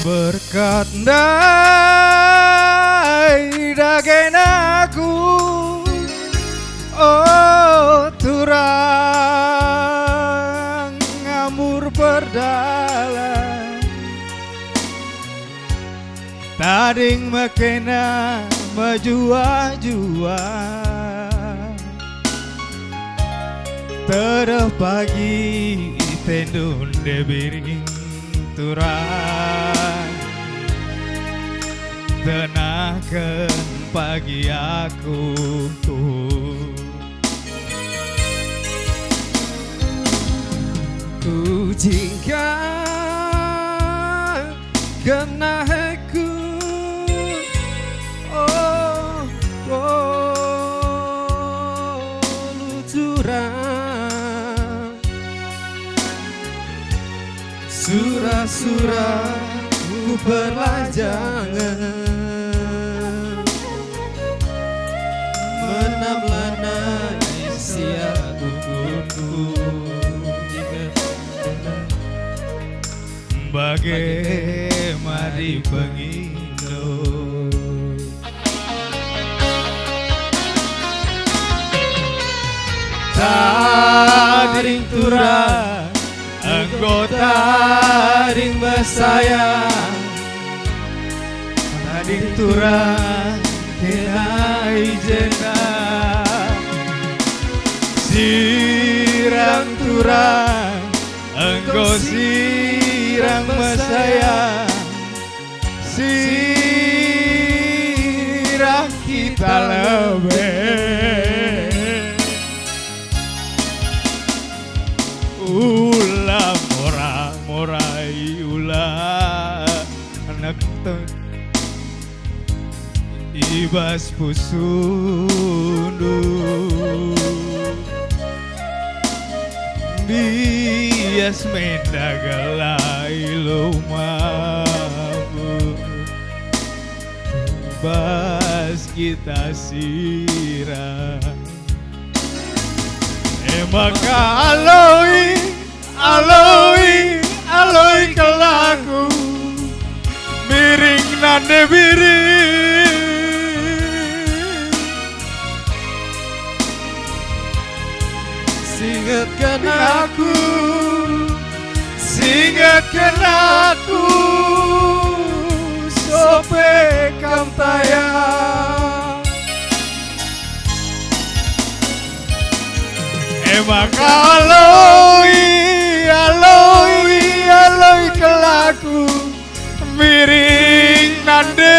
berkat ndai dagen aku oh turang ngamur berdalan tading makena majua-jua terus pagi tendun debiring turang tenahkan pagi aku ku jingga kena aku oh lucurang surah-surah ku perlajangan menamlanai siap kuku bagai mari pengindo taring turang anggota ring basayang taring turang kenai jenang sirang turang engkau sirang masayang sirang kita lebih ulah morai ulah anak ibas pusundu bias mendagalai lumamu bas kita sirah maka aloi kelaku miring nande biring singatkan aku sope kam tayang maka aloi kelaku miring nande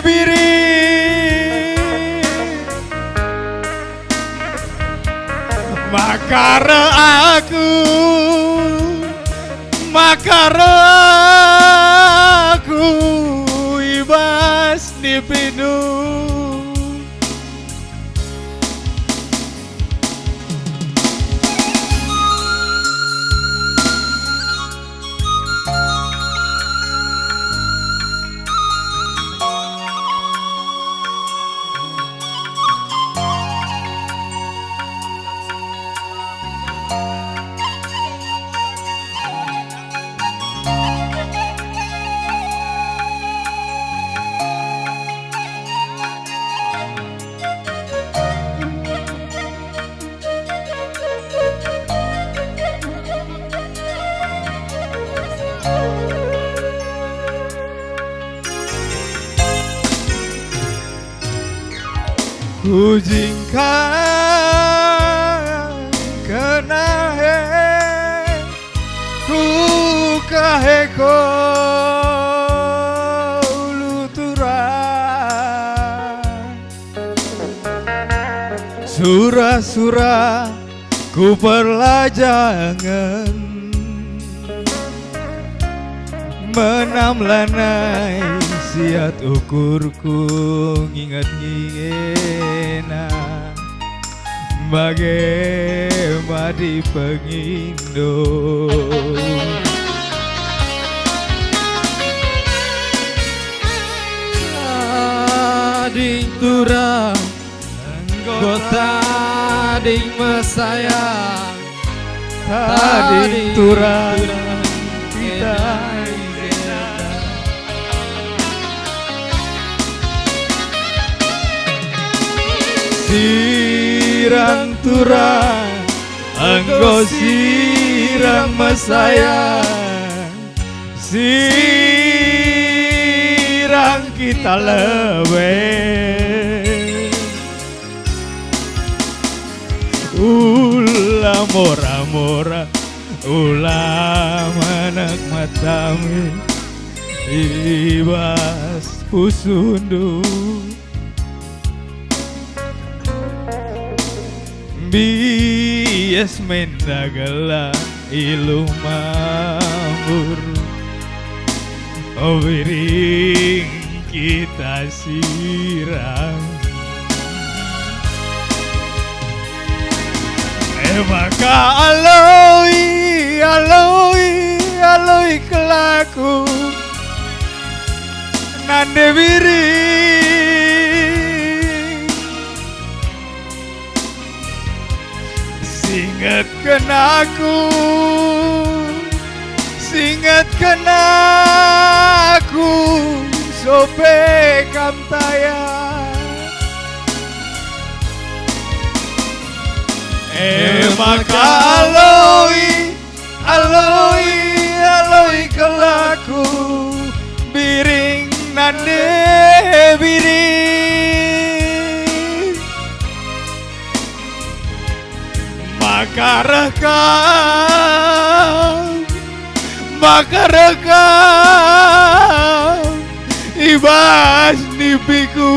biring makara aku ibas dipinu ku jingkang kena ku kahe ko luturang surah-surah ku perlajangan menamlanai siat ukurku nginget-ngingena bagai madi pengindo ading turang anggota ading mesayang tading turang kita sirang turang, engkau sirang mesayang, sirang kita lebih. Ulah mora-mora, ulah manak matami, ibas pusundu. Bias mendagala ilu mamur, wiring kita sirang. Maka aloi kelaku nande wiring singet kenaku sope kamtaya. Maka aloi kelaku biring nande biring maka rekam ibas nipiku